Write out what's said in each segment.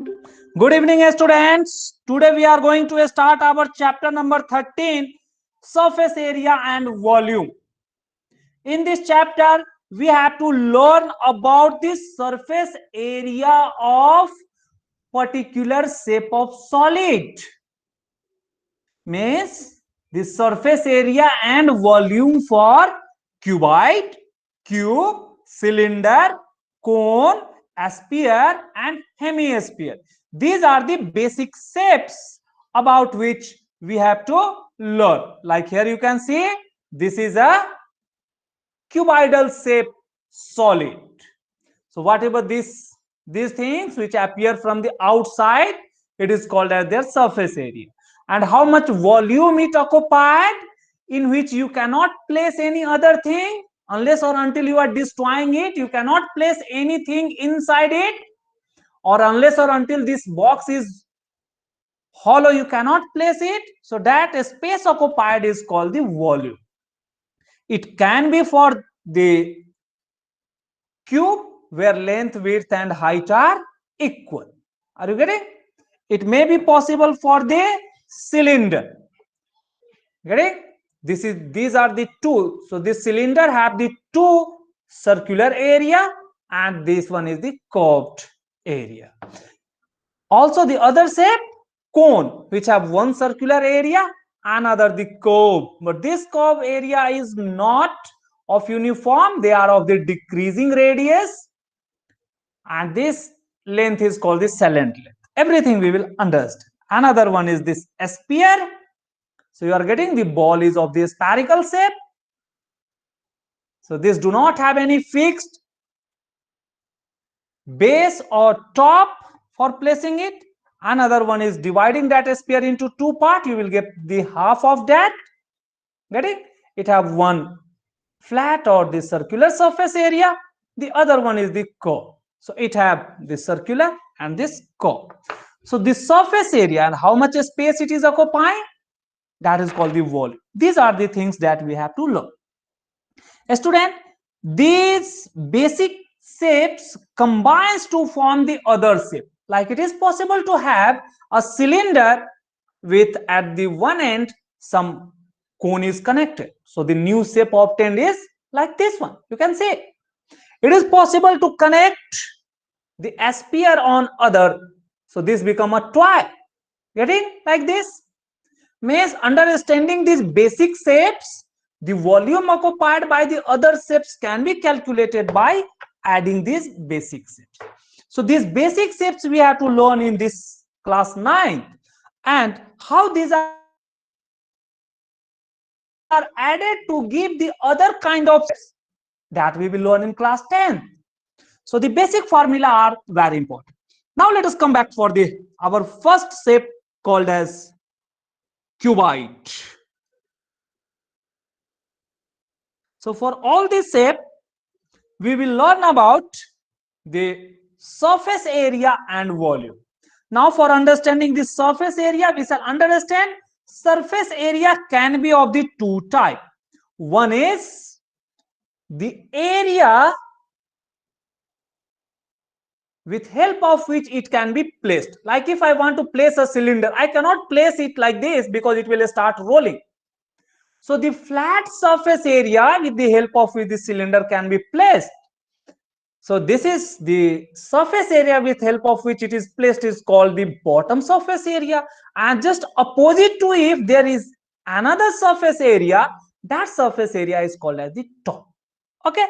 Good evening, students. Today we are going to start our chapter number 13, surface area and volume. In this chapter, we have to learn about the surface area of particular shape of solid. Means the surface area and volume for cuboid, cube, cylinder, cone, sphere and hemisphere. These are the basic shapes about which we have to learn. Like here you can see this is a cuboidal shape solid. So whatever these things which appear from the outside, it is called as their surface area. And how much volume it occupied, in which you cannot place any other thing unless or until you are destroying it. You cannot place anything inside it, or unless or until this box is hollow, you cannot place it. So that space occupied is called the volume. It can be for the cube where length, width and height are equal. Are you getting? It may be possible for the cylinder. Getting? These are the two. So this cylinder have the two circular area and this one is the curved area. Also the other shape, cone, which have one circular area, another the curve. But this curve area is not of uniform, they are of the decreasing radius, and this length is called the salient length. Everything we will understand. Another one is this sphere. So you are getting the ball is of the spherical shape. So this do not have any fixed base or top for placing it. Another one is dividing that sphere into two parts. You will get the half of that. Getting? It have one flat or the circular surface area. The other one is the curve. So it have this circular and this curve. So this surface area and how much space it is occupying, that is called the volume. These are the things that we have to learn. Student, these basic shapes combines to form the other shape. Like it is possible to have a cylinder with at the one end some cone is connected. So the new shape obtained is like this one. You can see it is possible to connect the sphere on other. So this become a toy. Getting like this? Means understanding these basic shapes, the volume occupied by the other shapes can be calculated by adding these basic shapes. So these basic shapes we have to learn in this class 9, and how these are added to give the other kind of shapes, that we will learn in class 10. So the basic formula are very important. Now let us come back for the our first shape called as cuboid. So for all this shape, we will learn about the surface area and volume. Now for understanding the surface area, we shall understand surface area can be of the two type. One is the area with help of which it can be placed. Like if I want to place a cylinder, I cannot place it like this because it will start rolling. So the flat surface area with the help of which the cylinder can be placed. So this is the surface area with help of which it is placed is called the bottom surface area, and just opposite to if there is another surface area, that surface area is called as the top. Okay,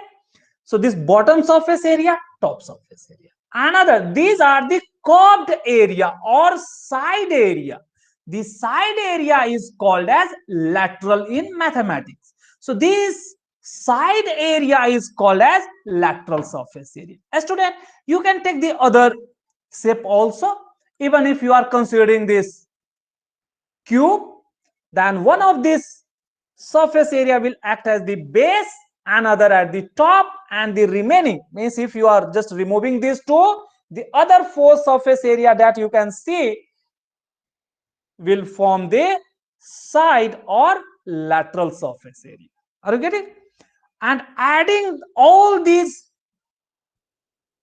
so this bottom surface area, top surface area. Another, these are the curved area or side area. The side area is called as lateral in mathematics. So this side area is called as lateral surface area. A student, you can take the other shape also. Even if you are considering this cube, then one of this surface area will act as the base, another at the top, and the remaining means if you are just removing these two, the other four surface area that you can see will form the side or lateral surface area. Are you getting? And adding all these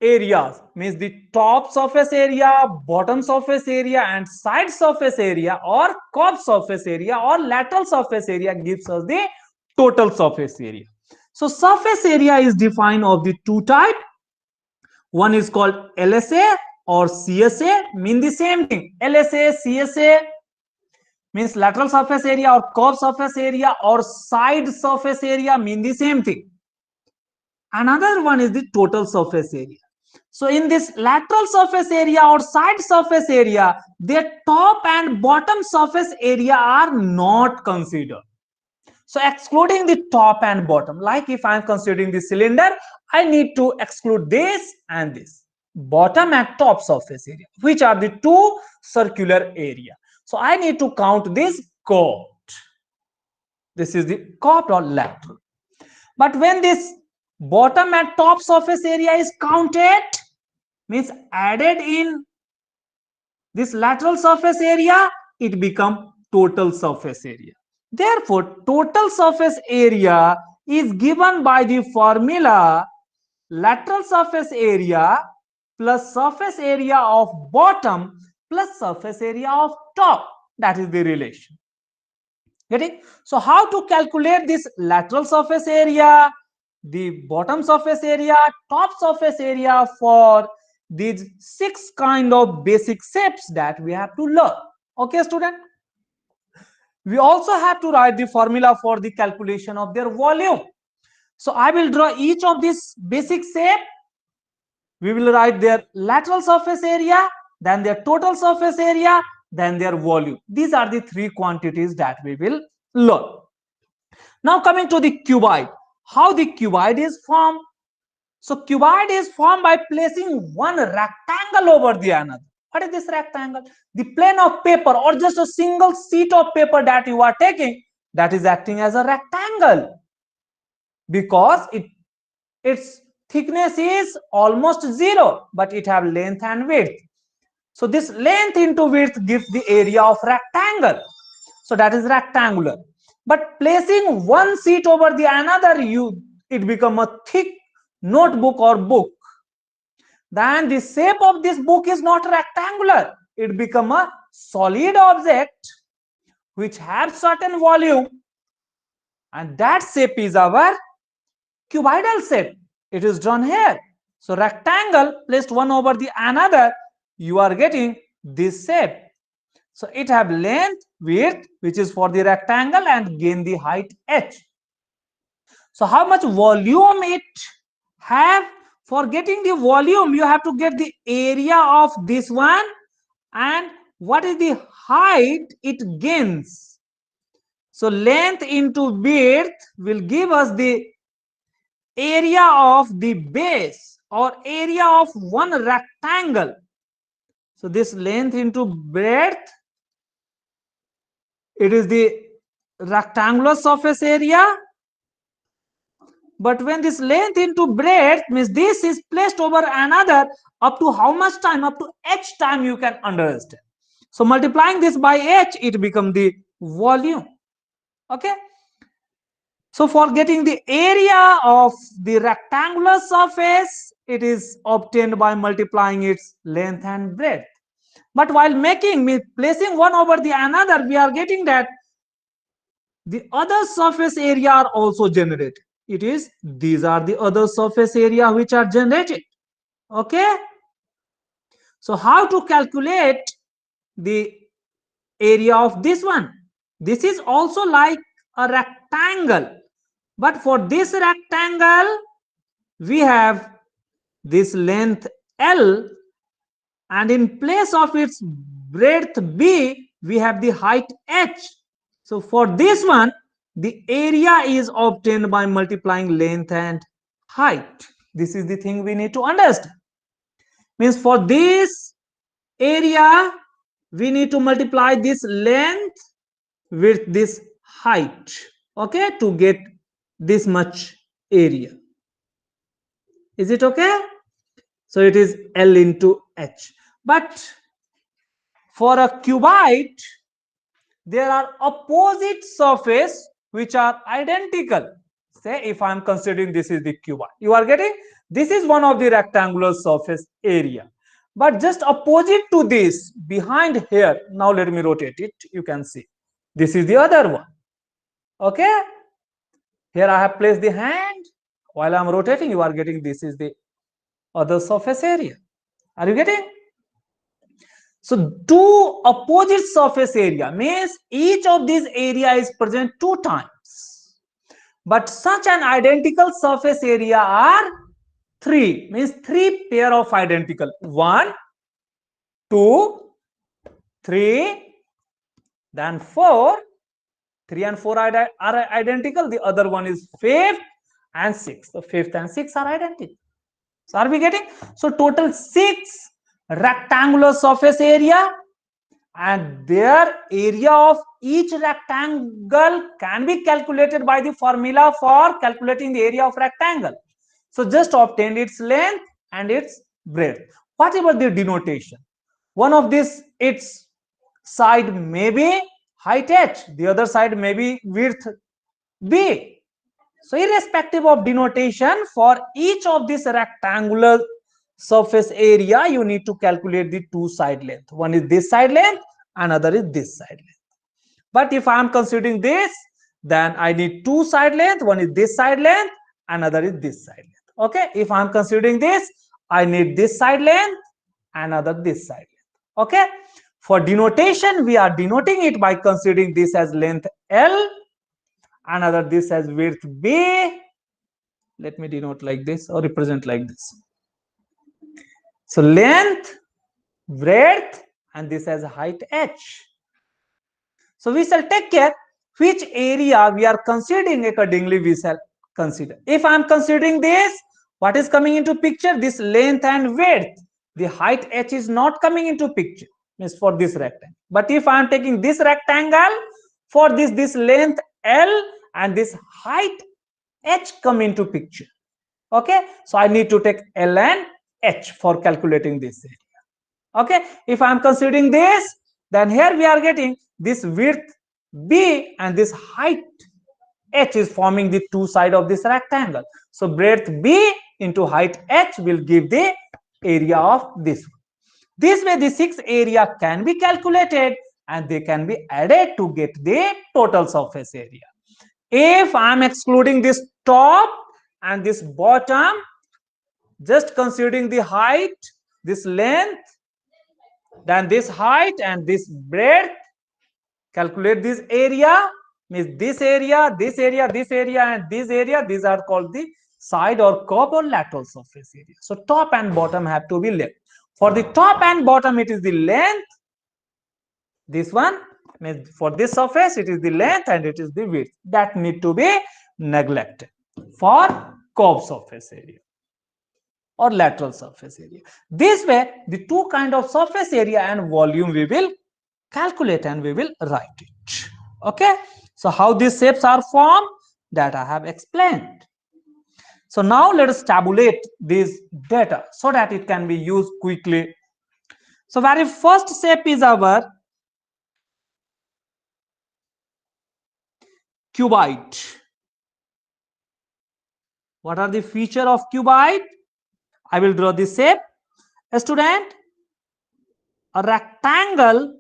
areas, means the top surface area, bottom surface area, and side surface area, or curved surface area, or lateral surface area, gives us the total surface area. So surface area is defined of the two type. One is called LSA or CSA, mean the same thing. LSA, CSA means lateral surface area or curved surface area, or side surface area, mean the same thing. Another one is the total surface area. So in this lateral surface area or side surface area, their top and bottom surface area are not considered. So excluding the top and bottom, like if I am considering the cylinder, I need to exclude this and this, bottom and top surface area, which are the two circular area. So I need to count this curved. This is the curved or lateral. But when this bottom and top surface area is counted, means added in this lateral surface area, it become total surface area. Therefore, total surface area is given by the formula lateral surface area plus surface area of bottom plus surface area of top. That is the relation. Getting? So how to calculate this lateral surface area, the bottom surface area, top surface area for these 6 kind of basic shapes that we have to learn. Okay, student? We also have to write the formula for the calculation of their volume. So I will draw each of these basic shape. We will write their lateral surface area, then their total surface area, then their volume. These are the 3 quantities that we will learn. Now coming to the cuboid. How the cuboid is formed? So cuboid is formed by placing one rectangle over the another. What is this rectangle? The plane of paper or just a single sheet of paper that you are taking, that is acting as a rectangle, because its thickness is almost 0, but it have length and width. So this length into width gives the area of rectangle. So that is rectangular. But placing one sheet over the another, it become a thick notebook or book. Then the shape of this book is not rectangular. It become a solid object which have certain volume, and that shape is our cuboidal shape. It is drawn here. So rectangle placed one over the another, you are getting this shape. So it have length, width, which is for the rectangle, and gain the height h. So how much volume it have? For getting the volume, you have to get the area of this one and what is the height it gains. So length into width will give us the area of the base or area of one rectangle. So this length into breadth, it is the rectangular surface area. But when this length into breadth means this is placed over another, up to how much time? Up to h time, you can understand. So multiplying this by h, it becomes the volume. Okay. So for getting the area of the rectangular surface, it is obtained by multiplying its length and breadth. But while placing one over the another, we are getting that the other surface area are also generated. It is, these are the other surface area which are generated. Okay. So how to calculate the area of this one? This is also like a rectangle, but for this rectangle we have this length L, and in place of its breadth B, we have the height h. So for this one, the area is obtained by multiplying length and height. This is the thing we need to understand. Means for this area, we need to multiply this length with this height, okay, to get this much area. Is it okay? So it is L into H. But for a cuboid, there are opposite surface which are identical. Say if I am considering this is the cuboid, you are getting This is one of the rectangular surface area. But just opposite to this, behind here, now let me rotate it, you can see. This is the other one. Okay? Here I have placed the hand. While I am rotating, you are getting this is the other surface area. Are you getting? So two opposite surface area means each of these area is present two times. But such an identical surface area are three, means three pair of identical. 1, 2, 3, then 4. 3 and 4 are identical. The other one is 5th and 6th. So 5th and 6th are identical. So are we getting? So total 6 rectangular surface area, and their area of each rectangle can be calculated by the formula for calculating the area of rectangle. So just obtain its length and its breadth. Whatever the denotation, one of this its side may be height h, the other side may be width b. So irrespective of denotation, for each of this rectangular surface area, you need to calculate the two side length. One is this side length, another is this side length. But if I am considering this, then I need two side length. One is this side length, another is this side length. Okay, if I am considering this, I need this side length, another this side length. Okay, for denotation, we are denoting it by considering this as length L, another this as width B. Let me denote like this or represent like this. So length, breadth, and this as height h. So we shall take care which area we are considering, accordingly we shall consider. If I am considering this, what is coming into picture? This length and width. The height h is not coming into picture, means for this rectangle. But if I am taking this rectangle, for this length L and this height h come into picture. Okay, so I need to take L and h for calculating this area. Okay, if I am considering this, then here we are getting this width b and this height h is forming the two sides of this rectangle. So breadth b into height h will give the area of this one. This way the 6 area can be calculated and they can be added to get the total surface area. If I am excluding this top and this bottom, just considering the height, this length, then this height and this breadth, calculate this area, means this area, this area, this area, and this area, these are called the side or curve or lateral surface area. So top and bottom have to be length. For the top and bottom, it is the length. This one means for this surface, it is the length and it is the width. That need to be neglected for curve surface area or lateral surface area. This way, the two kind of surface area and volume we will calculate and we will write it. Okay, so how these shapes are formed, that I have explained. So now let us tabulate this data so that it can be used quickly. So very first shape is our cuboid. What are the features of cuboid? I will draw this shape. A student, a rectangle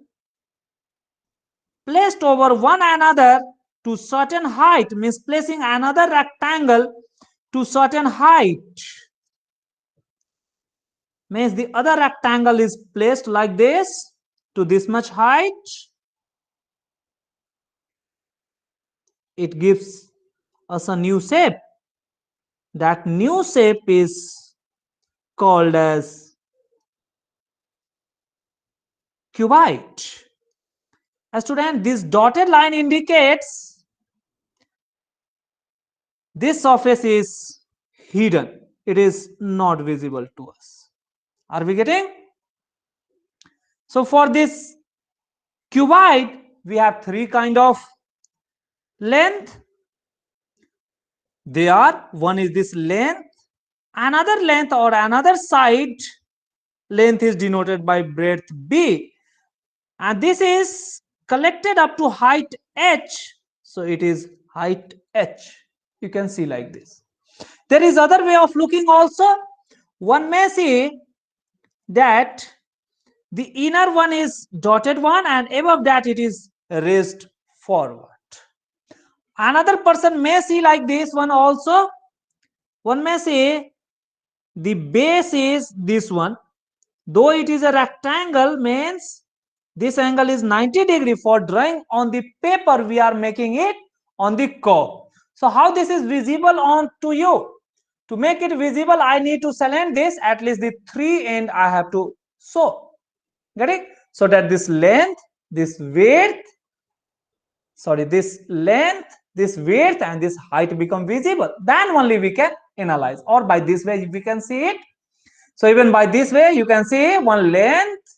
placed over one another to certain height, means placing another rectangle to certain height, means the other rectangle is placed like this to this much height. It gives us a new shape. That new shape is called as cuboid. A student, this dotted line indicates this surface is hidden. It is not visible to us. Are we getting? So for this cuboid, we have three kind of length. They are, one is this length, another length or another side length is denoted by breadth b, and this is collected up to height h, so it is height h. You can see like this. There is other way of looking also. One may say that the inner one is dotted one and above that it is raised forward. Another person may see like this one also. One may say the base is this one. Though it is a rectangle, means this angle is 90 degree. For drawing on the paper, we are making it on the curve. So how this is visible on to you? To make it visible, I need to select this, at least the 3 end I have to show. Get it? So that this length, this width, sorry, this length, this width and this height become visible. Then only we can analyze, or by this way we can see it. So even by this way you can see one length,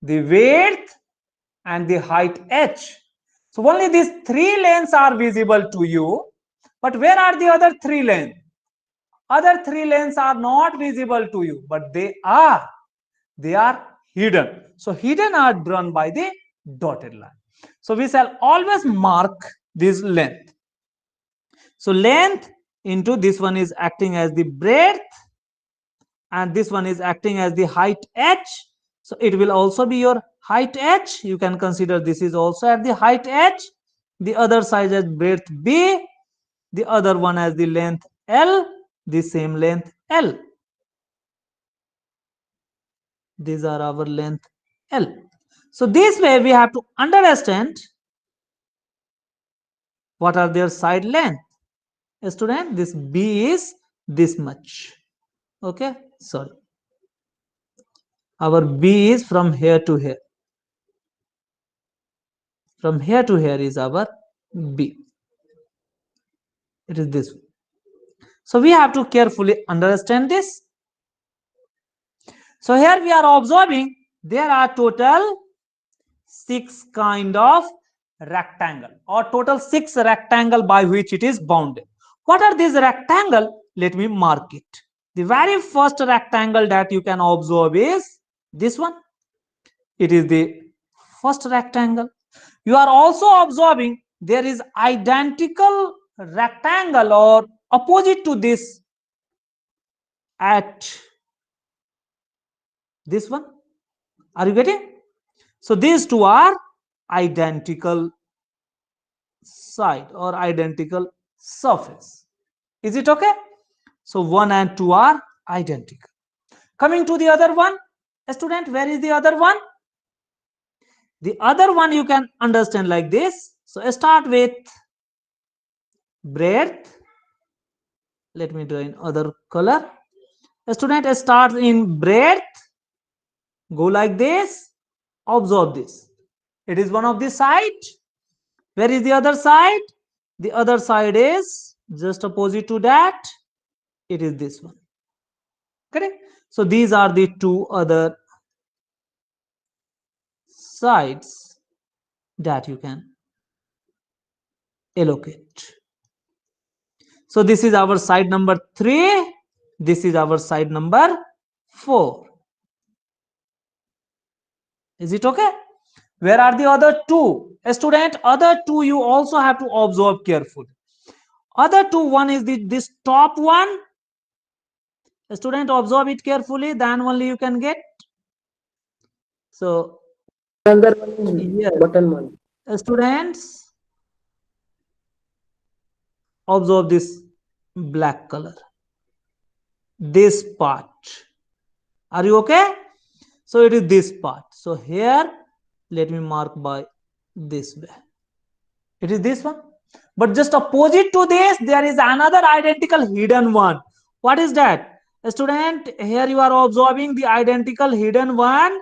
the width and the height h. So only these 3 lengths are visible to you. But where are the other 3 lengths? Other 3 lengths are not visible to you, but they are hidden. So hidden are drawn by the dotted line. So we shall always mark this length. So length into this one is acting as the breadth and this one is acting as the height h. So it will also be your height h. You can consider this is also at the height h. The other side as breadth b. The other one as the length l. The same length l. These are our length l. So this way we have to understand what are their side length. Student, this b is this much. Okay, sorry. Our b is from here to here. From here to here is our b. It is this way. So we have to carefully understand this. So here we are observing there are total 6 kind of rectangle, or total 6 rectangle by which it is bounded. What are these rectangle? Let me mark it. The very first rectangle that you can observe is this one. It is the first rectangle. You are also observing there is identical rectangle or opposite to this at this one. Are you getting? So these two are identical side or identical surface. Is it okay? So 1 and 2 are identical. Coming to the other one, student, where is the other one? The other one you can understand like this. So start with breadth. Let me draw in other color. Student, start in breadth. Go like this. Observe this. It is one of the side. Where is the other side? The other side is just opposite to that. It is this one. Correct? So these are the 2 other sides that you can allocate. So this is our side number 3. This is our side number 4. Is it okay? Where are the other 2? Student, other 2 you also have to observe carefully. Other 2, one is this top one. Student, observe it carefully, then only you can get. So Another one is yes, button one. students, observe this black color, this part. Are you okay? So it is this part. So here let me mark by this way. It is this one. But just opposite to this, there is another identical hidden one. What is that? Student, here you are observing the identical hidden one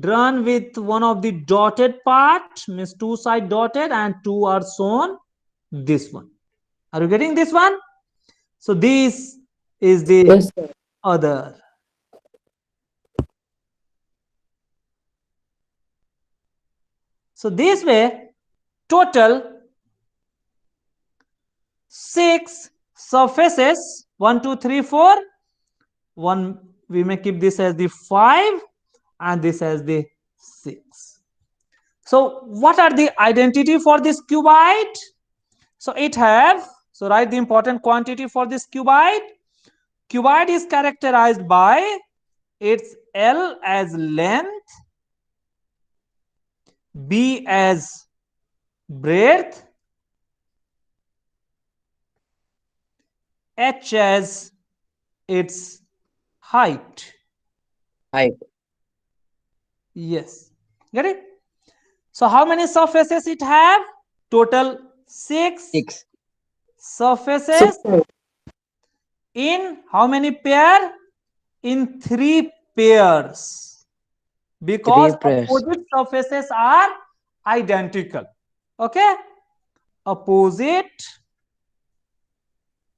drawn with one of the dotted part, means 2 side dotted and 2 are shown this one. Are you getting this one? So this is the Yes, sir. other. So this way, total 6 surfaces, 1, 2, 3, 4. One, we may keep this as the 5 and this as the 6. So what are the identity for this cuboid? So it have So write the important quantity for this cuboid. Cuboid is characterized by its L as length, B as breadth, H as its height. Height. Yes. Get it? So how many surfaces it have? Total 6 6. surfaces. Super. In how many pair? In 3 pairs. Because 3 pairs. opposite surfaces are identical. Okay? Opposite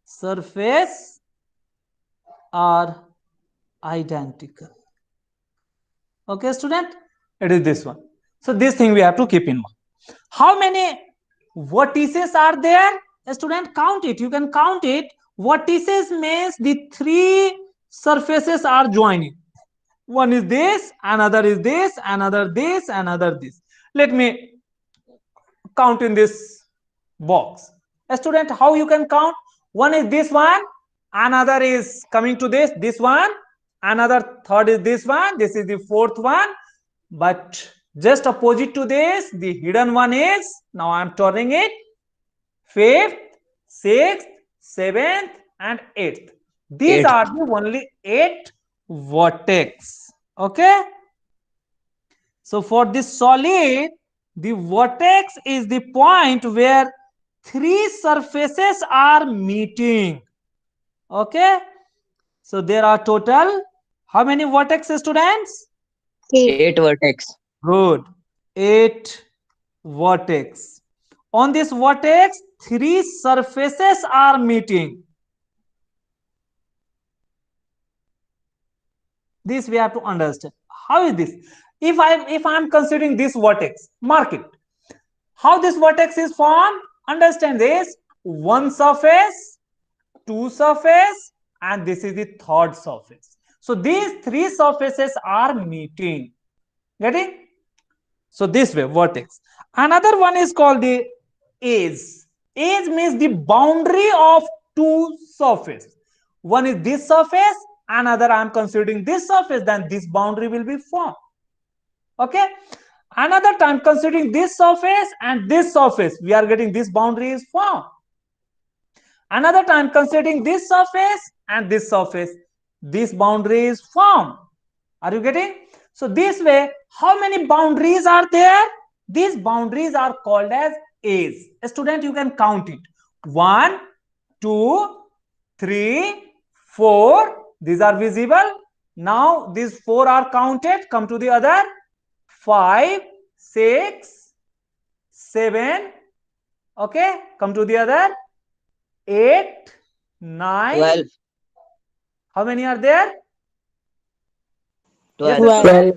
surface are identical. Okay, student? It is this one. So this thing we have to keep in mind. How many vertices are there? Student, count it. You can count it. Vertices means the 3 surfaces are joining. One is this, another is this, another this, another this. Let me count in this box. A student, how you can count? One is this one, another is coming to this one, another third is this one, this is the fourth one, but just opposite to this, the hidden one is, now I am turning it, fifth, sixth, seventh, and eighth. These 8. are the only 8 vertex. Okay. So for this solid, the vertex is the point where 3 surfaces are meeting. Okay. So there are total how many vertex, students? 8 vertex. Good. 8 vertex. On this vertex, 3 surfaces are meeting. This we have to understand. How is this? If I'm considering this vertex, mark it. How this vertex is formed? Understand this. One surface, two surface, and this is the third surface. So these 3 surfaces are meeting. Getting? So this way, vertex. Another one is called the edge. Edge means the boundary of 2 surfaces. One is this surface, another I am considering this surface, then this boundary will be formed. Okay. Another time considering this surface and this surface, we are getting this boundary is formed. Another time considering this surface and this surface, this boundary is formed. Are you getting? So this way, how many boundaries are there? These boundaries are called as edges. A student, you can count it. 1, 2, 3, 4. These are visible. Now these 4 are counted. Come to the other. 5, 6, 7. Okay. Come to the other. 8, 9. 12. How many are there? 12. Yes, 12.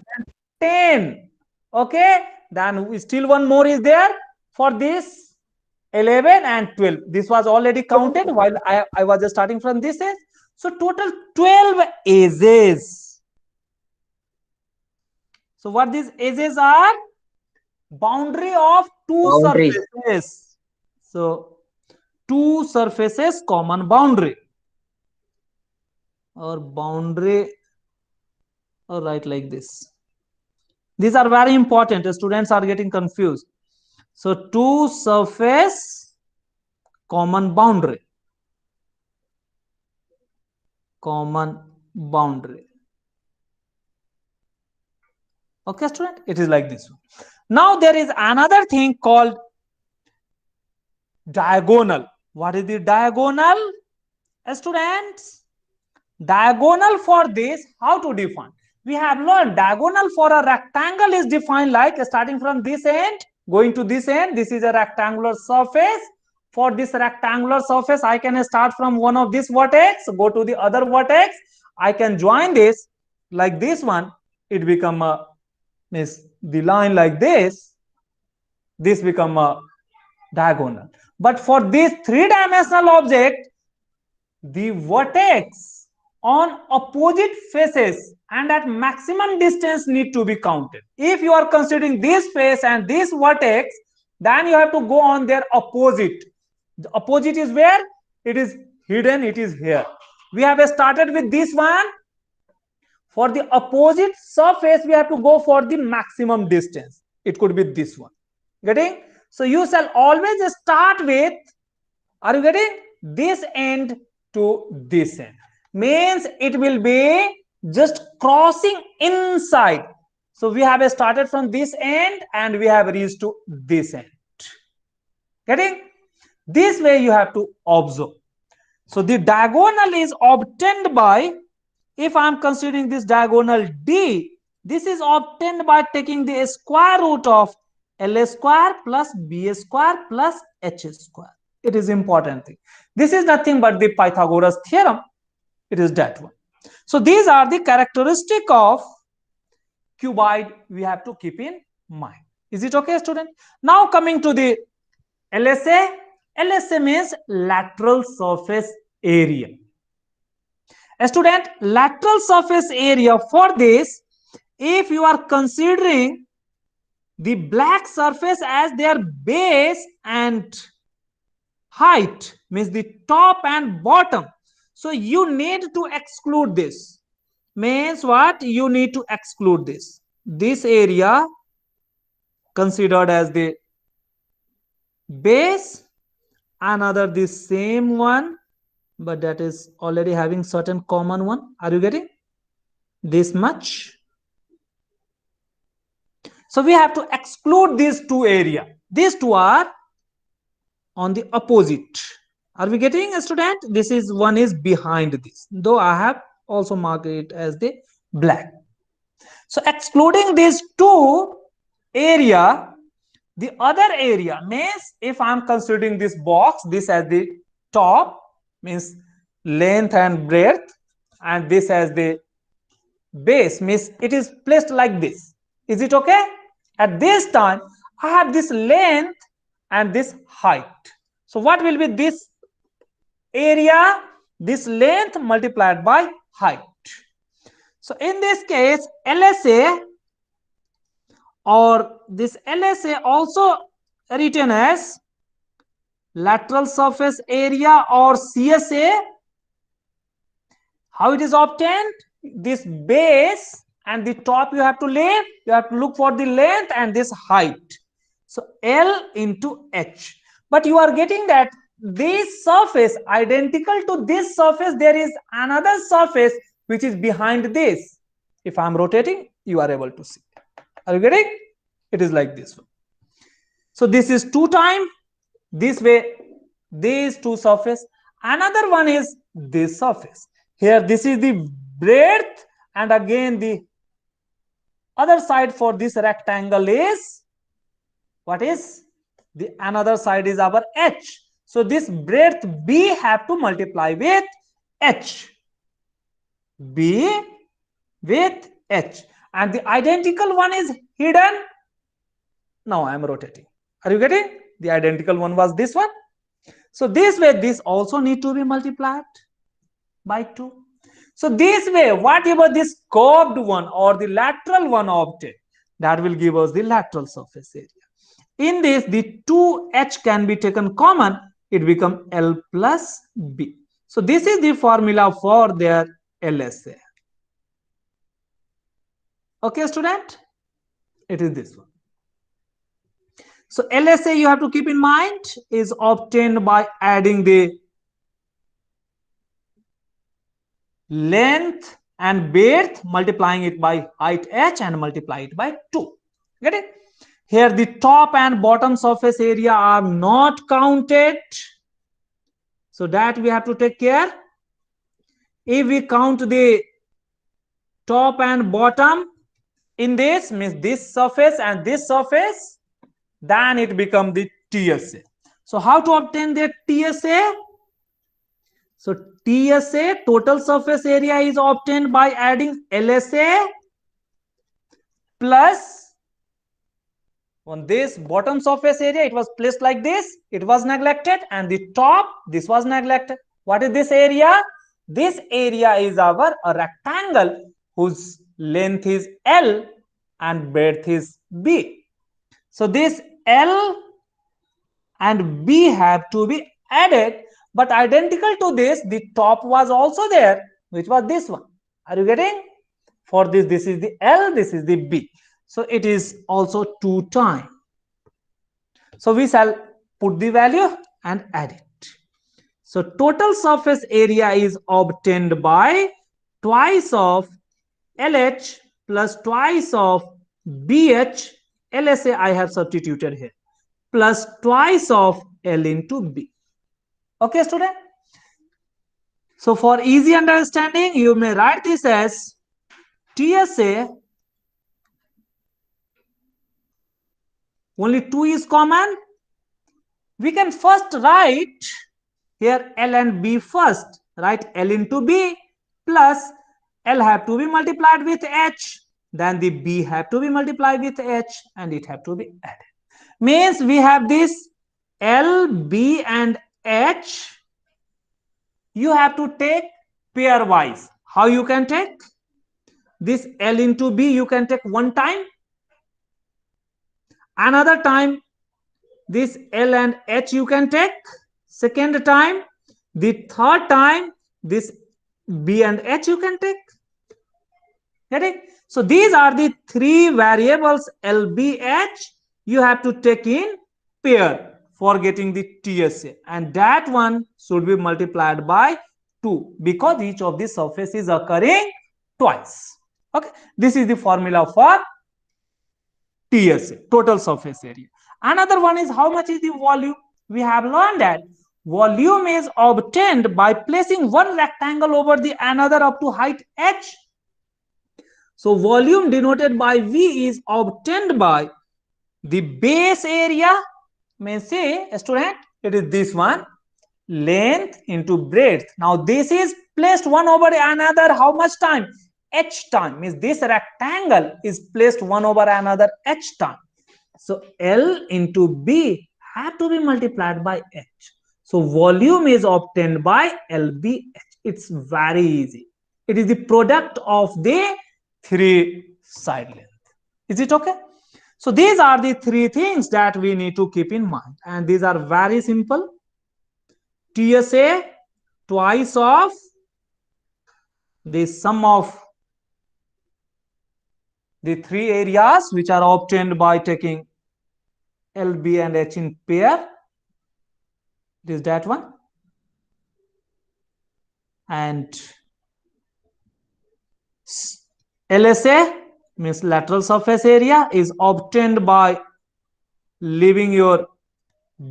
10. Okay. Then still one more is there for this 11 and 12. This was already counted while I was just starting from this edge. So total 12 edges. So what these edges are? Boundary of 2 Boundaries. surfaces. So 2 surfaces common boundary. Or boundary, or write like this. These are very important. The students are getting confused. So 2 surface common boundary. Common boundary. Okay, student, it is like this one. Now there is another thing called diagonal. What is the diagonal? Students, diagonal for this, how to define? We have learned diagonal for a rectangle is defined like starting from this end, going to this end. This is a rectangular surface. For this rectangular surface, I can start from one of this vertex, go to the other vertex. I can join this like this one. It become a means the line like this. This become a diagonal. But for this 3-dimensional object, the vertex on opposite faces and at maximum distance need to be counted. If you are considering this face and this vertex, then you have to go on their opposite. The opposite is where? It is hidden, it is here. We have started with this one. For the opposite surface, we have to go for the maximum distance. It could be this one. Getting? So you shall always start with, are you getting? This end to this end. Means it will be just crossing inside. So we have started from this end and we have reached to this end. Getting? This way you have to observe. So the diagonal is obtained by, if I am considering this diagonal D, this is obtained by taking the square root of L square plus B square plus H square. It is important thing. This is nothing but the Pythagoras theorem. It is that one. So these are the characteristic of cuboid we have to keep in mind. Is it okay, student? Now coming to the LSA. LSA means lateral surface area. A student, lateral surface area for this, if you are considering the black surface as their base and height, means the top and bottom, so you need to exclude this. Means what? You need to exclude this area considered as the base, another the same one, but that is already having certain common one. Are you getting? This much. So we have to exclude these two areas. These two are on the opposite. Are we getting, a student? This is one is behind this, though I have also marked it as the black. So excluding these two area, the other area means, if I am considering this box, this as the top, means length and breadth, and this as the base, means it is placed like this. Is it okay? At this time, I have this length and this height. So what will be this area? This length multiplied by height. So in this case, LSA, or this LSA also written as lateral surface area or CSA. How it is obtained? This base and the top you have to leave. You have to look for the length and this height. So L into H. But you are getting that this surface identical to this surface, there is another surface which is behind this. If I am rotating, you are able to see. Are you getting? It is like this one. So this is 2 times. This way, these two surface. Another one is this surface. Here, this is the breadth, and again the other side for this rectangle is, what is? The another side is our H. So this breadth B have to multiply with H. B with H. And the identical one is hidden. Now I am rotating. Are you getting? The identical one was this one. So this way, this also need to be multiplied by 2. So this way, whatever this curved one or the lateral one object, that will give us the lateral surface area. In this, the 2H can be taken common. It becomes L plus B. So this is the formula for their LSA. Okay, student? It is this one. So LSA you have to keep in mind is obtained by adding the length and breadth, multiplying it by height H and multiply it by 2. Get it? Here the top and bottom surface area are not counted. So that we have to take care. If we count the top and bottom in this, means this surface and this surface, then it becomes the TSA. So how to obtain the TSA? So TSA, total surface area, is obtained by adding LSA plus on this bottom surface area, it was placed like this, it was neglected, and the top, this was neglected. What is this area? This area is our a rectangle whose length is L and breadth is B. So this L and B have to be added but identical to this, the top was also there, which was this one. Are you getting? For this, this is the L, this is the B. So it is also 2 times. So we shall put the value and add it. So total surface area is obtained by twice of LH plus twice of BH. LSA I have substituted here, plus twice of L into B. Okay, student? So for easy understanding, you may write this as TSA, only 2 is common. We can first write here L and B first. Write L into B plus L have to be multiplied with H. Then the B have to be multiplied with H and it have to be added. Means we have this L, B and H. You have to take pairwise. How you can take? This L into B you can take one time. Another time this L and H you can take second time. The third time this B and H you can take. Get it? So these are the 3 variables L, B, H you have to take in pair for getting the TSA, and that one should be multiplied by 2 because each of the surface is occurring twice. Okay, this is the formula for TSA, total surface area. Another one is how much is the volume. We have learned that volume is obtained by placing one rectangle over the another up to height h. So volume denoted by V is obtained by the base area. May say, student, it is this one, length into breadth. Now this is placed one over another how much time? H time. Means this rectangle is placed one over another H time. So L into B have to be multiplied by H. So volume is obtained by LBH. It's very easy. It is the product of the 3 side length. Is it okay? So these are the 3 things that we need to keep in mind, and these are very simple. TSA twice of the sum of the 3 areas which are obtained by taking L, B and H in pair. It is that one. And LSA means lateral surface area is obtained by leaving your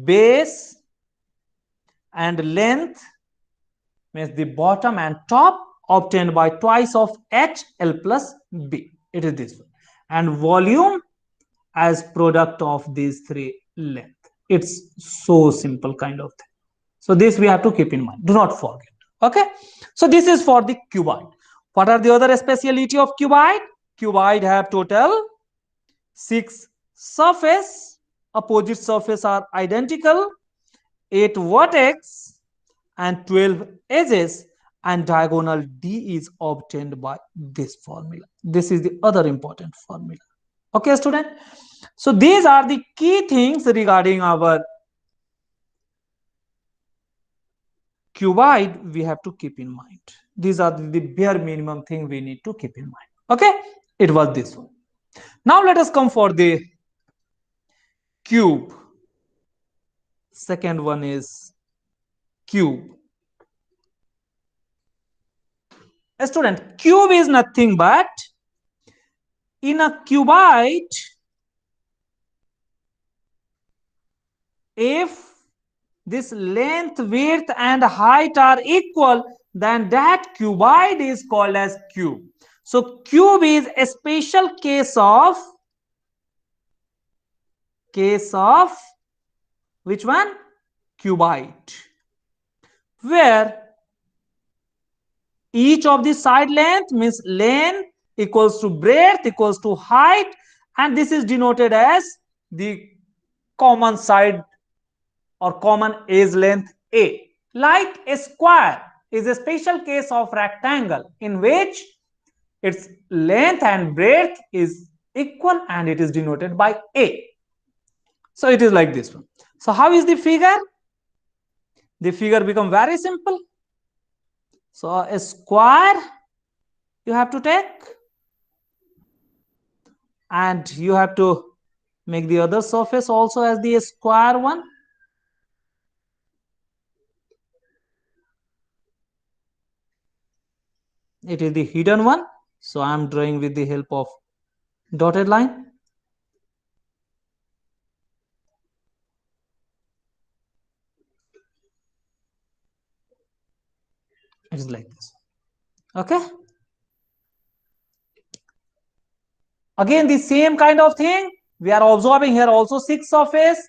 base and length means the bottom and top obtained by twice of H, L plus B. It is this one. And volume as product of these 3 length. It's so simple kind of thing. So this we have to keep in mind. Do not forget. Okay. So this is for the cuboid. What are the other speciality of cuboid? Cuboid have total 6 surface. Opposite surface are identical. 8 vertex and 12 edges, and diagonal D is obtained by this formula. This is the other important formula. Okay, student. So these are the key things regarding our cuboid we have to keep in mind. These are the bare minimum thing we need to keep in mind. Okay, it was this one. Now let us come for the cube. Second one is cube. A student, cube is nothing but in a cuboid, if this length, width and height are equal, then that cuboid is called as cube. So cube is a special case of which one? Cuboid, where each of the side length means length equals to breadth equals to height, and this is denoted as the common side or common edge length A. Like a square is a special case of rectangle in which its length and breadth is equal and it is denoted by A. So it is like this one. So how is the figure? the figure become very simple. So a square you have to take, and you have to make the other surface also as the square one. It is the hidden one, so I am drawing with the help of dotted line. It is like this. Okay, again the same kind of thing we are observing here, also 6 surface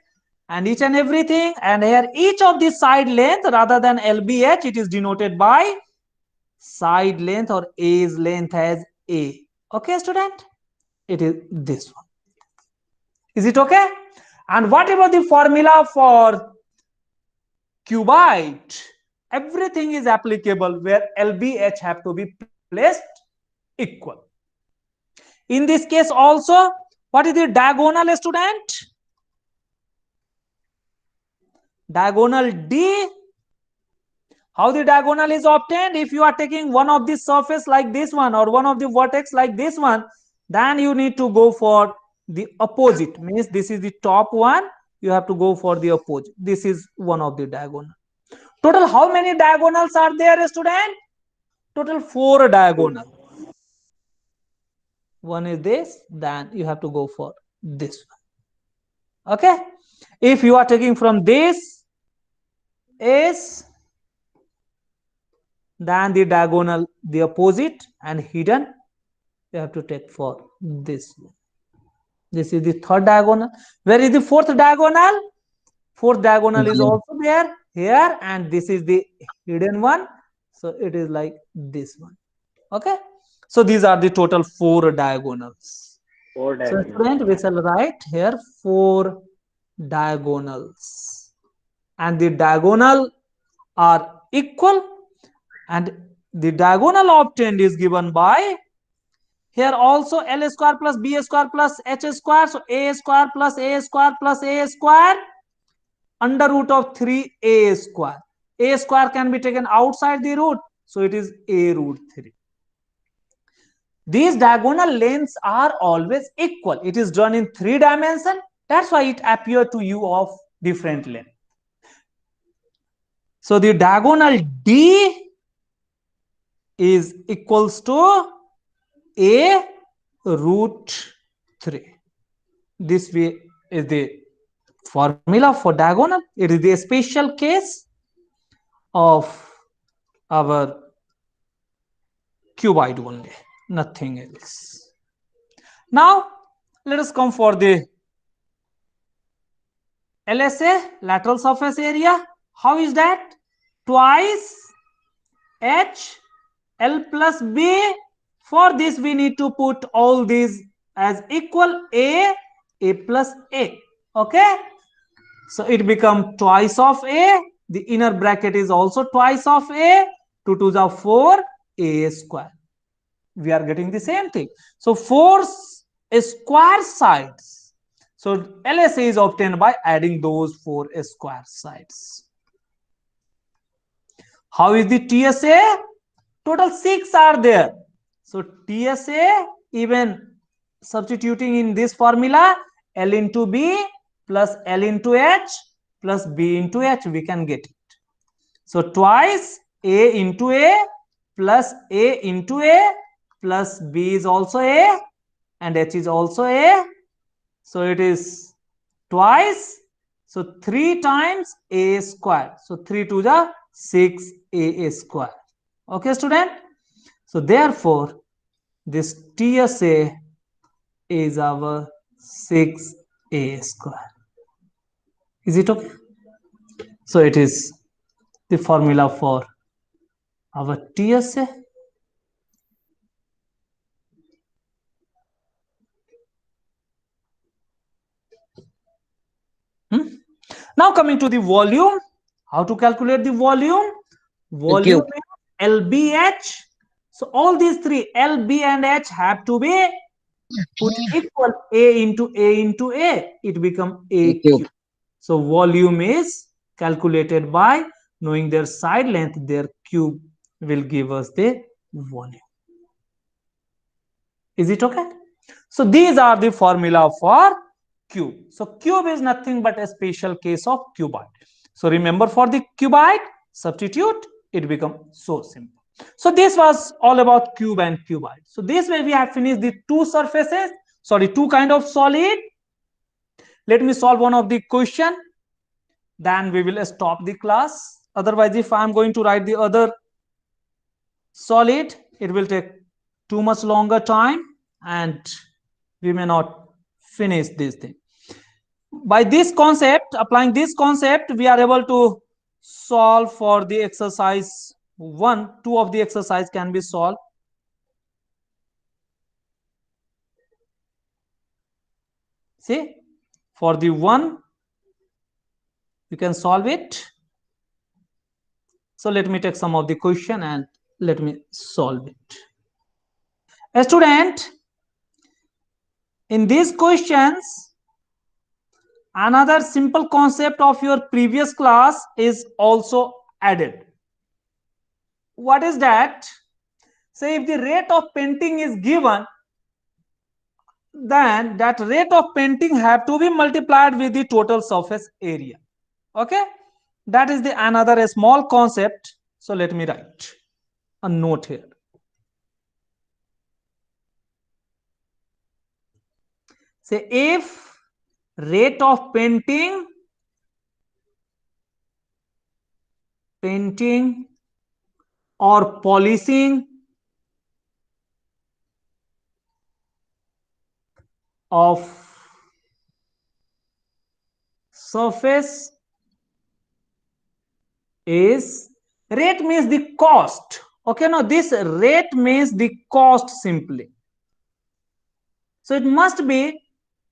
and each and everything, and here each of the side length rather than LBH, it is denoted by side length or edge length as A. Okay student, it is this one. Is it okay? And whatever the formula for cuboid, everything is applicable where LBH have to be placed equal. In this case also, what is the diagonal student? Diagonal D. How the diagonal is obtained? If you are taking one of the surface like this one or one of the vertex like this one, then you need to go for the opposite. Means this is the top one, you have to go for the opposite. This is one of the diagonal. Total how many diagonals are there, student? Total 4 diagonal. One is this, then you have to go for this one. Okay, if you are taking from this is, then the diagonal the opposite and hidden you have to take for this one. This is the third diagonal. Where is the fourth diagonal? Fourth diagonal is also there here, and this is the hidden one, so it is like this one. Okay, so these are the total 4 diagonals. So student, we shall write here 4 diagonals, and the diagonal are equal, and the diagonal obtained is given by here also L square plus B square plus H square. So A square plus A square plus A square under root of 3A square. A square can be taken outside the root, so it is A root 3. These diagonal lengths are always equal. It is drawn in 3 dimensions. That's why it appears to you of different length. So the diagonal D is equals to A root 3. This way is the formula for diagonal. It is the special case of our cuboid only, nothing else. Now let us come for the LSA, lateral surface area. How is that? Twice H L plus B. For this we need to put all these as equal, A plus A. Okay, so it becomes twice of A. The inner bracket is also twice of A. 2 to the 4 A square. We are getting the same thing. So 4 square sides. So LSA is obtained by adding those 4 square sides. How is the TSA? Total 6 are there. So TSA, even substituting in this formula, L into B plus L into H plus B into H, we can get it. So twice A into A plus A into A plus B is also A and H is also A. So it is twice. So 3 times A square. So 3 to the 6 A square. Okay, student. So therefore, this TSA is our 6A square. Is it okay? So it is the formula for our TSA. Now coming to the volume. How to calculate the volume? Volume is LBH. So all these 3 L, B and H have to be put equal, A into A into A. It becomes A cube. So volume is calculated by knowing their side length, their cube will give us the volume. Is it okay? So these are the formula for cube. So cube is nothing but a special case of cuboid. So remember, for the cuboid, substitute, it becomes so simple. So this was all about cube and cuboid. So this way we have finished the two kind of solid. Let me solve one of the question, then we will stop the class. Otherwise, if I am going to write the other solid, it will take too much longer time and we may not finish this thing. By this concept, applying this concept, we are able to solve for the exercise 1. 2 of the exercise can be solved. See, for the 1, you can solve it. So let me take some of the question and let me solve it. A student, in these questions, another simple concept of your previous class is also added. What is that? Say if the rate of painting is given, then that rate of painting have to be multiplied with the total surface area. Okay, that is the another small concept. So let me write a note here. Say if rate of painting or polishing of surface is, rate means the cost. Okay, now this rate means the cost simply. So it must be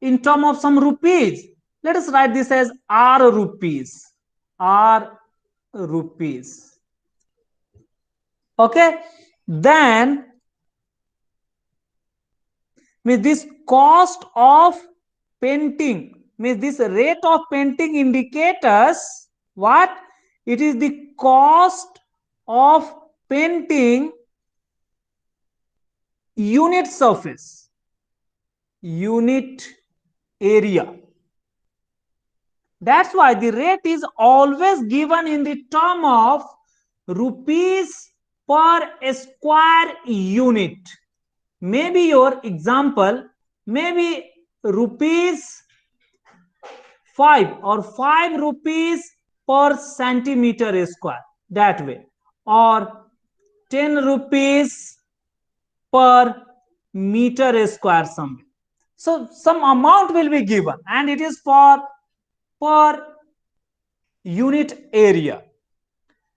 in terms of some rupees. Let us write this as R rupees. R rupees. Okay, then means this cost of painting, means this rate of painting indicators what? It is the cost of painting unit surface, unit area. That's why the rate is always given in the term of rupees per square unit. Maybe your example, maybe rupees 5 or 5 rupees per centimeter square, that way, or 10 rupees per meter square somewhere. So some amount will be given and it is for per unit area.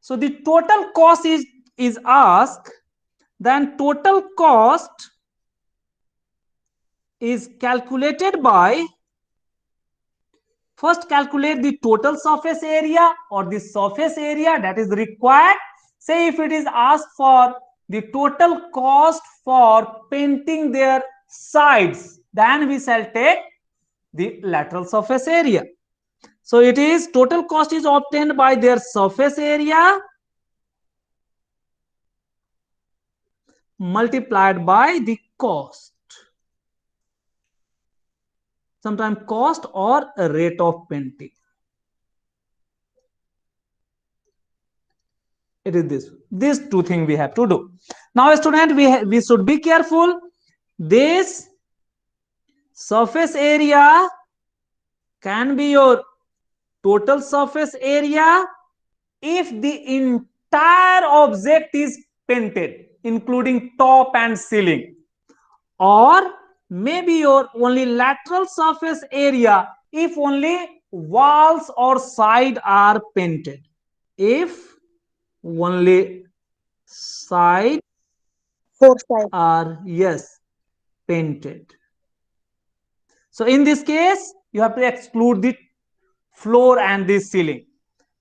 So the total cost is asked, then total cost is calculated by, first calculate the total surface area or the surface area that is required. Say if it is asked for the total cost for painting their sides, then we shall take the lateral surface area. So it is total cost is obtained by their surface area multiplied by the cost. Sometimes cost or rate of painting. It is these two things we have to do. Now student, we should be careful. This surface area can be your total surface area if the entire object is painted, including top and ceiling, or maybe your only lateral surface area if only walls or side are painted. If only side are, yes, painted. So in this case, you have to exclude the floor and the ceiling.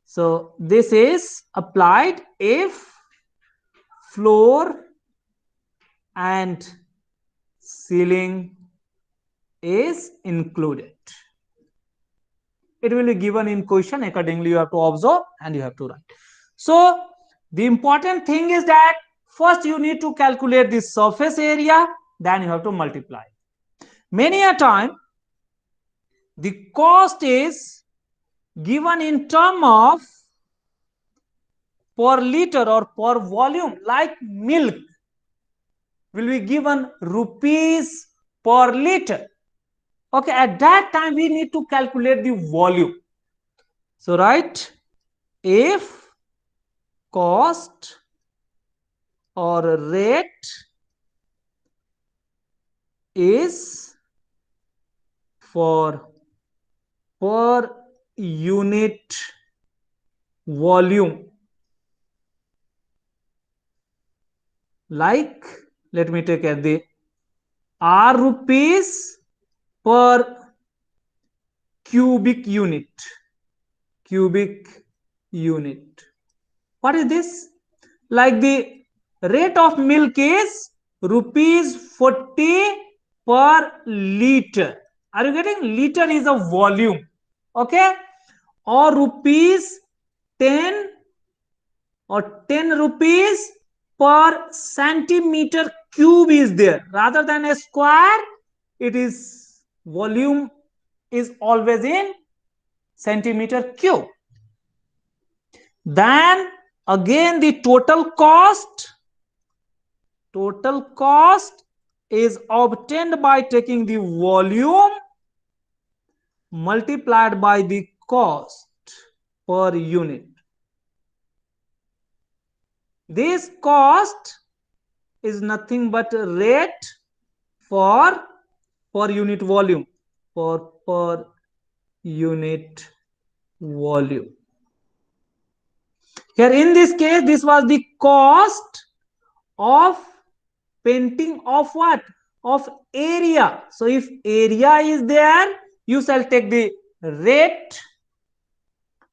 So this is applied if floor and ceiling is included. It will be given in question. Accordingly, you have to observe and you have to write. So the important thing is that first you need to calculate the surface area, then you have to multiply. Many a time the cost is given in term of per liter or per volume. Like milk will be given rupees per liter. Okay, at that time we need to calculate the volume. So right, if cost or rate is for per unit volume, like let me take at the R rupees per cubic unit. What is this? Like the rate of milk is rupees 40 per liter. Are you getting? Liter is a volume. Okay, or rupees 10 or 10 rupees per centimeter cube is there, rather than a square. It is volume is always in centimeter cube. Then again the total cost is obtained by taking the volume multiplied by the cost per unit. This cost is nothing but rate for per unit volume, for per unit volume. Here in this case, this was the cost of painting of what? Of area. So if area is there, you shall take the rate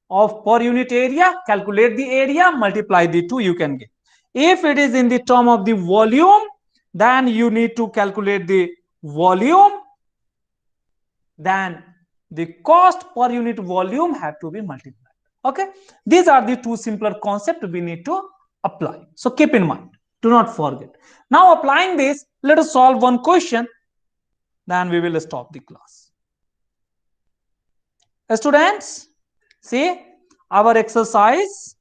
of per unit area, calculate the area, multiply the two, you can get. If it is in the term of the volume, then you need to calculate the volume, then the cost per unit volume have to be multiplied. Okay, these are the two simpler concepts we need to apply. So keep in mind, do not forget. Now applying this, let us solve one question, then we will stop the class. Students, see our exercise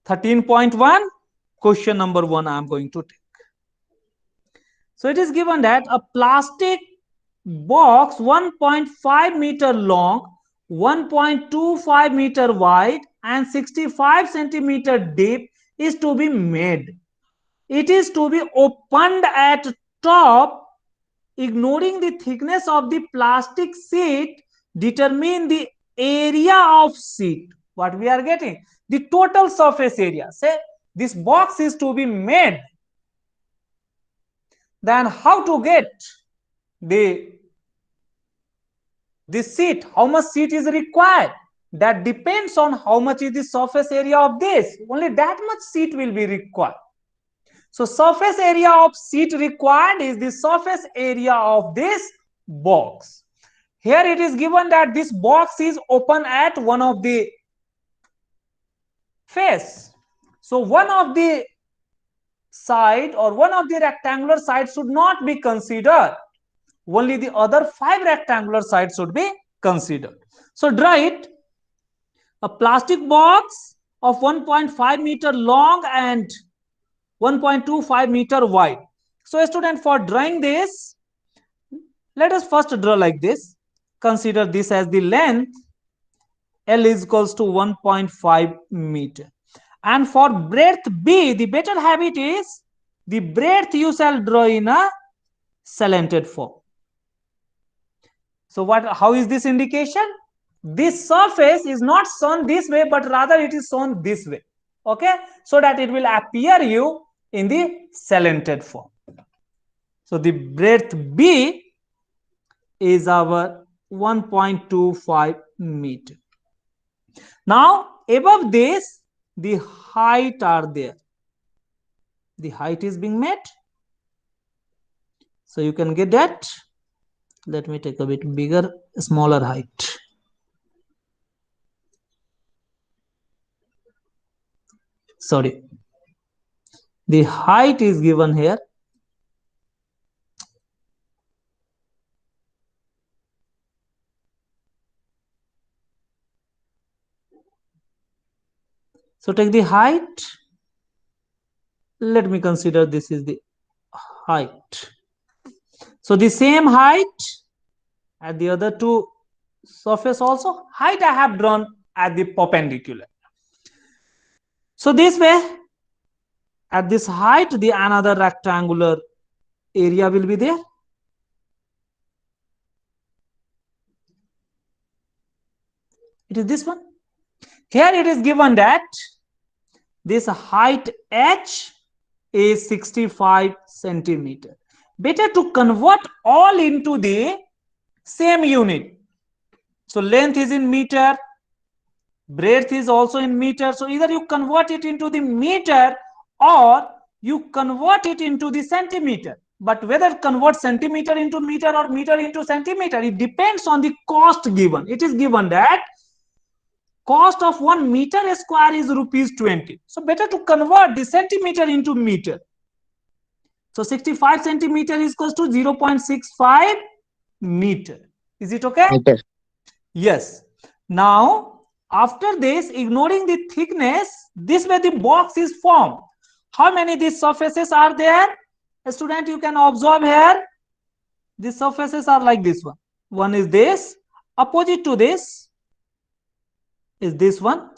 13.1, question number 1 I am going to take. So it is given that a plastic box 1.5 meter long, 1.25 meter wide and 65 centimeter deep is to be made. It is to be opened at top. Ignoring the thickness of the plastic sheet, determine the area of sheet. What we are getting? The total surface area. Say this box is to be made. Then how to get this sheet? How much sheet is required? That depends on how much is the surface area of this. Only that much sheet will be required. So surface area of sheet required is the surface area of this box. Here it is given that this box is open at one of the face. So one of the side or one of the rectangular sides should not be considered. Only the other 5 rectangular sides should be considered. So draw it. A plastic box of 1.5 meter long and 1.25 meter wide. So student, for drawing this, let us first draw like this. Consider this as the length. L is equals to 1.5 meter. And for breadth B, the better habit is the breadth you shall draw in a slanted form. So how is this indication? This surface is not shown this way, but rather it is shown this way. Okay, so that it will appear you in the slanted form. So the breadth B is our 1.25 meter. Now above this, the height are there. The height is being met. So you can get that. Let me take a bit bigger, smaller height. sorry, the height is given here. So take the height. Let me consider this is the height. So the same height at the other two surface also. Height I have drawn at the perpendicular. So this way, at this height, the another rectangular area will be there. It is this one. Here it is given that this height h is 65 centimeter. Better to convert all into the same unit. So length is in meter, breadth is also in meter. So either you convert it into the meter or you convert it into the centimeter. But whether convert centimeter into meter or meter into centimeter, it depends on the cost given. It is given that cost of 1 meter square is rupees 20. So better to convert the centimeter into meter. So 65 centimeter is equals to 0.65 meter. Is it okay? Meter. Yes. Now, after this, ignoring the thickness, this way the box is formed. How many these surfaces are there? A student, you can observe here. These surfaces are like this one. One is this. Opposite to this is this one.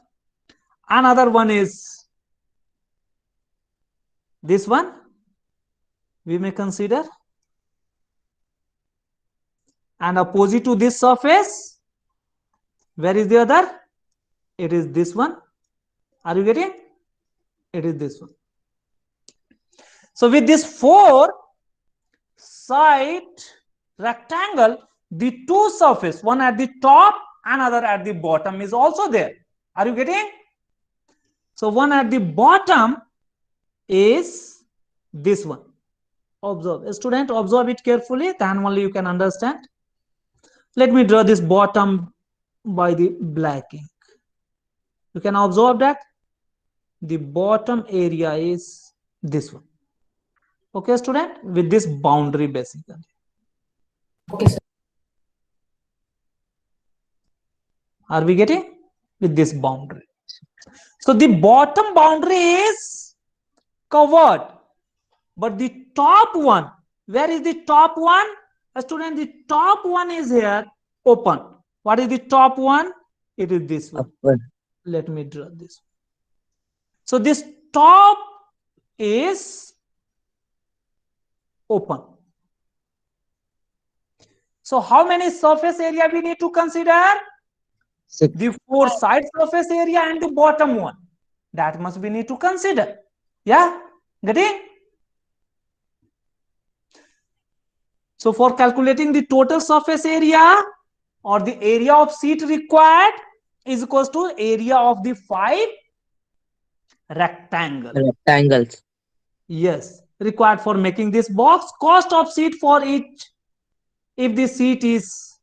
Another one is this one. We may consider. And opposite to this surface, where is the other? It is this one. Are you getting? It is this one. So with this 4 side rectangle, the two surface, one at the top, another at the bottom is also there. Are you getting? So one at the bottom is this one. Observe. A student, observe it carefully, then only you can understand. Let me draw this bottom by the black ink. You can observe that the bottom area is this one. Okay, student, with this boundary basically. Okay, sir. Are we getting? With this boundary. So the bottom boundary is covered, but the top one, where is the top one? A student, the top one is here open. What is the top one? It is this one. Upper. Let me draw this. So this top is open. So how many surface area we need to consider? 6. The 4 side surface area and the bottom one. That must we need to consider. Yeah, getting? So for calculating the total surface area or the area of sheet required is equals to area of the 5 rectangles. Rectangles. Yes, required for making this box. Cost of sheet for each, if the sheet is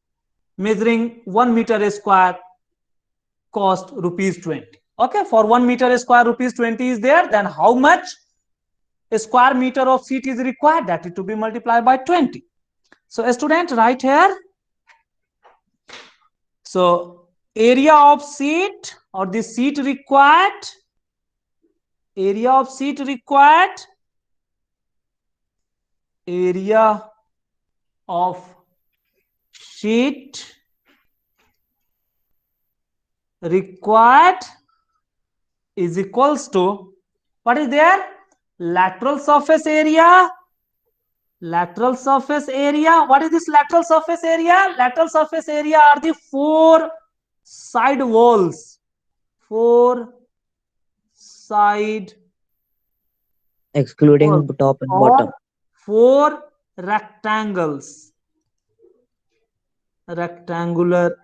measuring 1 meter square, cost rupees 20. Okay, for 1 meter square rupees 20 is there, then how much a square meter of sheet is required? That is to be multiplied by 20. So a student, right here. So area of sheet or the sheet required, area of sheet required, area of sheet required is equals to, what is there? Lateral surface area. Lateral surface area. What is this lateral surface area? Lateral surface area are the 4 side walls. 4 side Excluding walls top and or bottom. 4 rectangles. Rectangular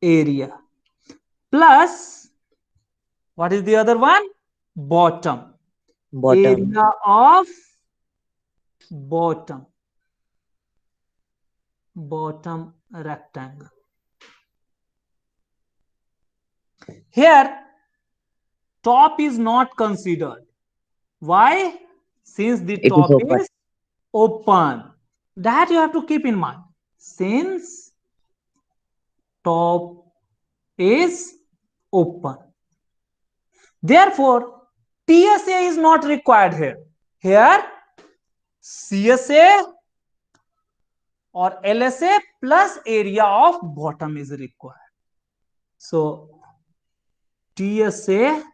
area. Plus, what is the other one? Bottom. Bottom. Area of bottom. Bottom rectangle. Here, top is not considered. Why? Since the It is top open. is open. That you have to keep in mind. Since top is open. Therefore, TSA is not required here. Here, CSA or LSA plus area of bottom is required. So, TSA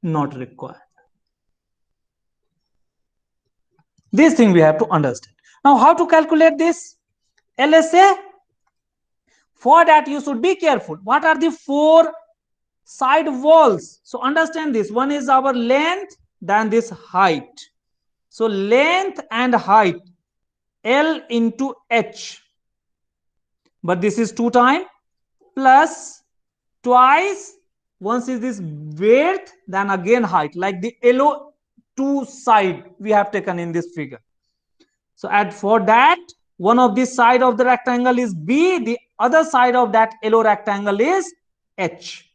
not required. This thing we have to understand. Now, how to calculate this? LSA? For that, you should be careful. What are the four side walls? So, understand this. One is our length, then this height. So, length and height, L into H. But this is 2 times plus twice. Once is this width, then again height, like the yellow 2 side we have taken in this figure. So for that, one of the side of the rectangle is B, the other side of that yellow rectangle is H.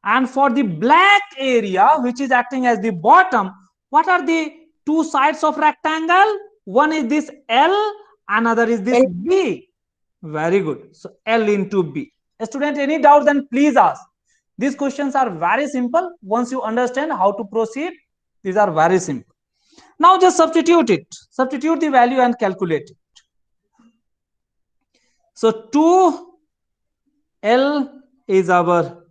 And for the black area, which is acting as the bottom, what are the two sides of rectangle? One is this L, another is this B. Very good. So L into B. Student, any doubt, then please ask. These questions are very simple. Once you understand how to proceed, these are very simple. Now just substitute it. Substitute the value and calculate it. So 2L is our,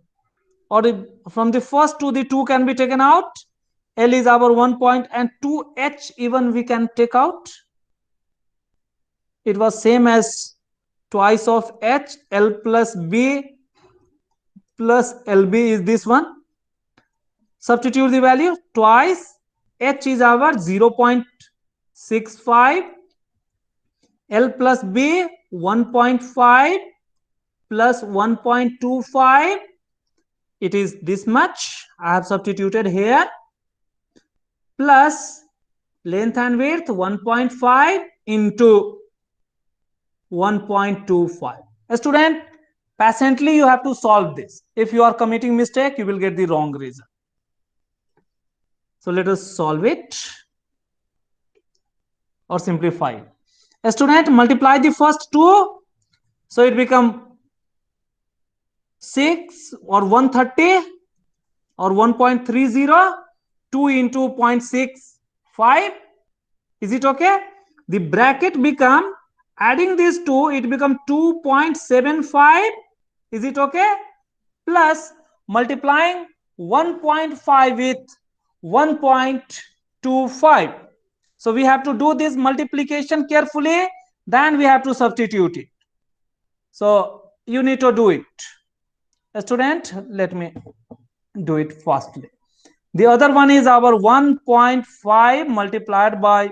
or from the first to the 2 can be taken out. L is our 1 point and 2H even we can take out. It was same as twice of H, L plus B plus LB is this one. Substitute the value twice. H is our 0.65, L plus B 1.5 plus 1.25. It is this much. I have substituted here. Plus length and width 1.5 into 1.25. A student, patiently you have to solve this. If you are committing mistake, you will get the wrong result. So let us solve it or simplify it. A student, multiply the first two. So it become 6 or 130 or 1.30, 2 into 0.65. Is it okay? The bracket become, adding these two, it become 2.75. Is it okay? Plus multiplying 1.5 with 1.25. So we have to do this multiplication carefully. Then we have to substitute it. So you need to do it. A student, let me do it fastly. The other one is our 1.5 multiplied by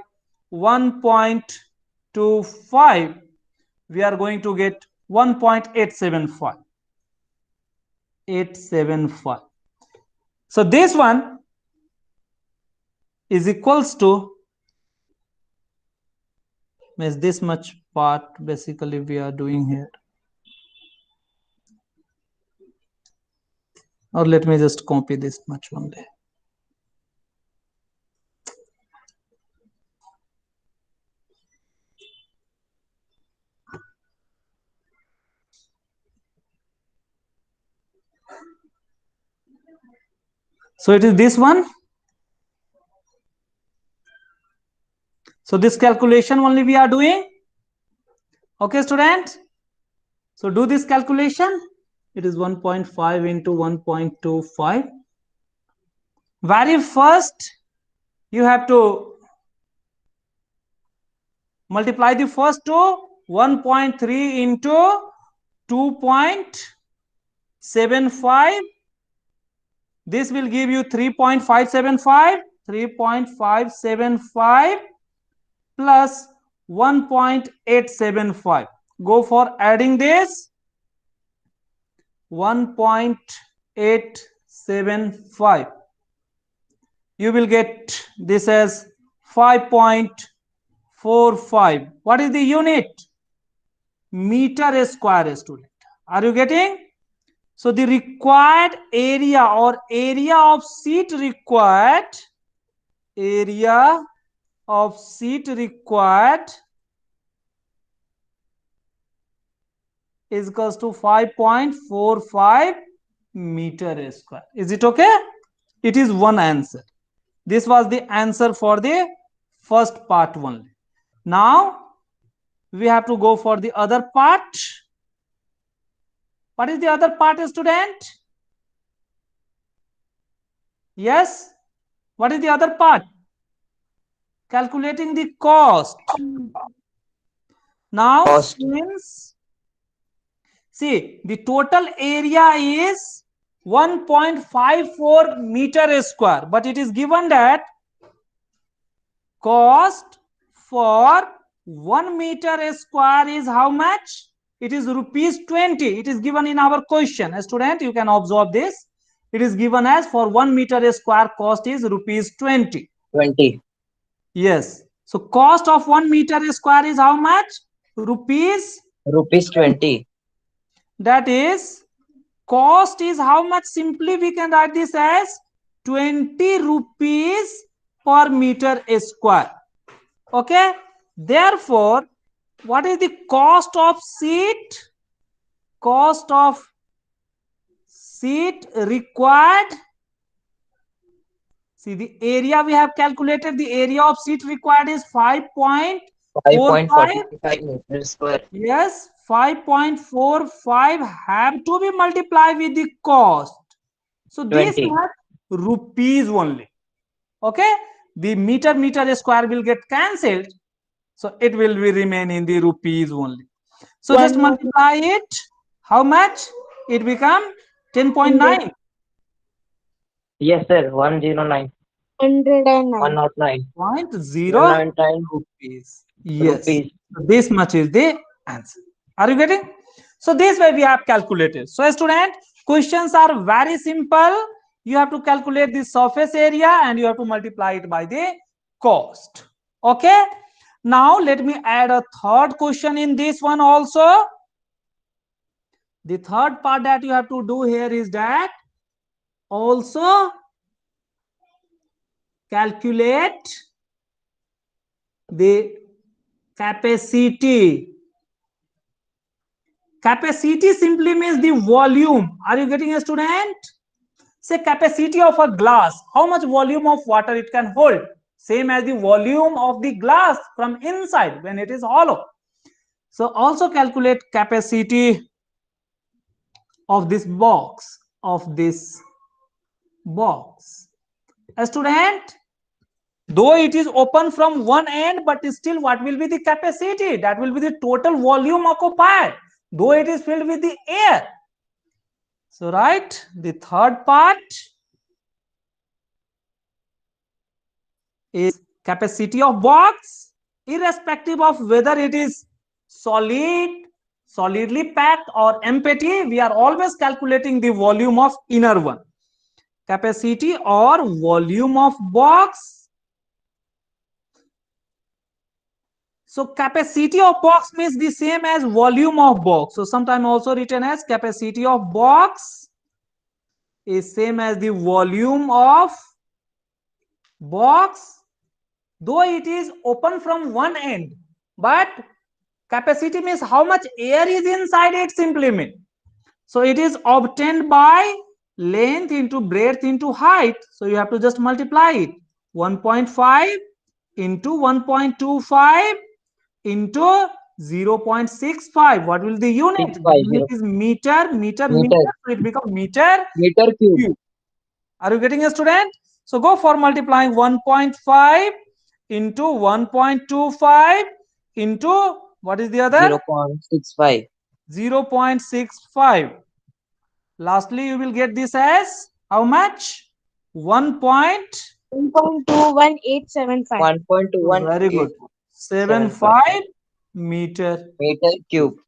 1.25. We are going to get 1.875. 875. So this one is equals to, means this much part basically we are doing here. Or let me just copy this much only. So it is this one. So this calculation only we are doing. Okay, student. So do this calculation. It is 1.5 into 1.25. Very first, you have to multiply the first two. 1.3 into 2.75. This will give you 3.575. 3.575 plus 1.875. Go for adding this. 1.875. You will get this as 5.45. What is the unit? Meter square, student. Are you getting? So the required area or area of sheet required, area of sheet required is equals to 5.45 meter square. Is it okay? It is one answer. This was the answer for the first part only. Now we have to go for the other part. What is the other part, student? Yes. What is the other part? Calculating the cost. Now, Cost. since see the total area is 1.54 meter square, but it is given that cost for 1 meter square is how much? It is rupees 20. It is given in our question. A student, you can observe this. It is given as for 1 meter square cost is rupees 20. 20. Yes. So cost of 1 meter square is how much? Rupees. Rupees 20. That is, cost is how much? Simply we can write this as 20 rupees per meter square. Okay. Therefore, what is the cost of sheet? Cost of sheet required. See, the area we have calculated, the area of sheet required is 5.45. 5.45 meters square. Yes, 5.45 have to be multiplied with the cost. So this 20. much rupees only. Okay, the meter square will get cancelled. So it will be remain in the rupees only. So just multiply it. How much? It become 10.9. Yes, sir. 109. 109. 0.09 rupees. Yes. Rupees. So this much is the answer. Are you getting? So this way we have calculated. So student, questions are very simple. You have to calculate the surface area and you have to multiply it by the cost. Okay. Now let me add a third question in this one also. The third part that you have to do here is that also calculate the capacity. Capacity simply means the volume. Are you getting, a student? Say capacity of a glass. How much volume of water it can hold? Same as the volume of the glass from inside when it is hollow. So also calculate capacity of this box. A student, though it is open from one end, but still what will be the capacity? That will be the total volume occupied, though it is filled with the air. So right, the third part is capacity of box, irrespective of whether it is solidly packed or empty. We are always calculating the volume of inner one. Capacity or volume of box. So capacity of box means the same as volume of box. So sometimes also written as capacity of box is same as the volume of box, though it is open from one end, but capacity means how much air is inside it simply mean. So it is obtained by length into breadth into height. So you have to just multiply it. 1.5 into 1.25 into 0.65. What will the unit? 650. The unit is meter. So it becomes meter cube. Are you getting, a student? So go for multiplying 1.5 into 1.25 into what is the other? 0.65. 0.65. Lastly, you will get this as how much? 1.21875. 1.21. Very good. 75 meter cube.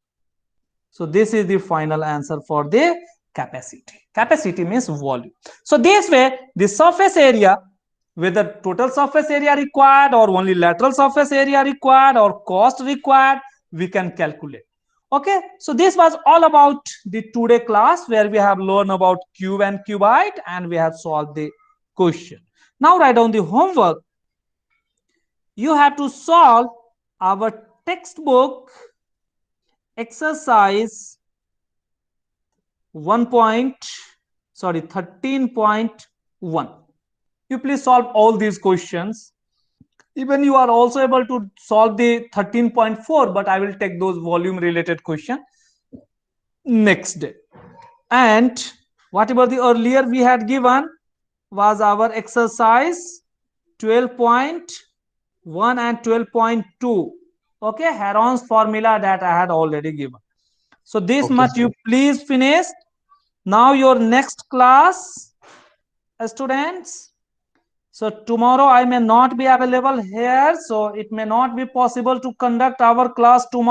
So this is the final answer for the capacity. Capacity means volume. So this way, the surface area, whether total surface area required or only lateral surface area required or cost required, we can calculate. Okay, so this was all about the today class where we have learned about cube and cuboid and we have solved the question. Now write down the homework. You have to solve our textbook exercise 13.1. You please solve all these questions. Even you are also able to solve the 13.4, but I will take those volume related questions next day. And whatever the earlier we had given was our exercise 12.1 and 12.2. Okay, Heron's formula that I had already given. So this Okay, much sir. you please finish. Now your next class, students. So tomorrow I may not be available here, so it may not be possible to conduct our class tomorrow.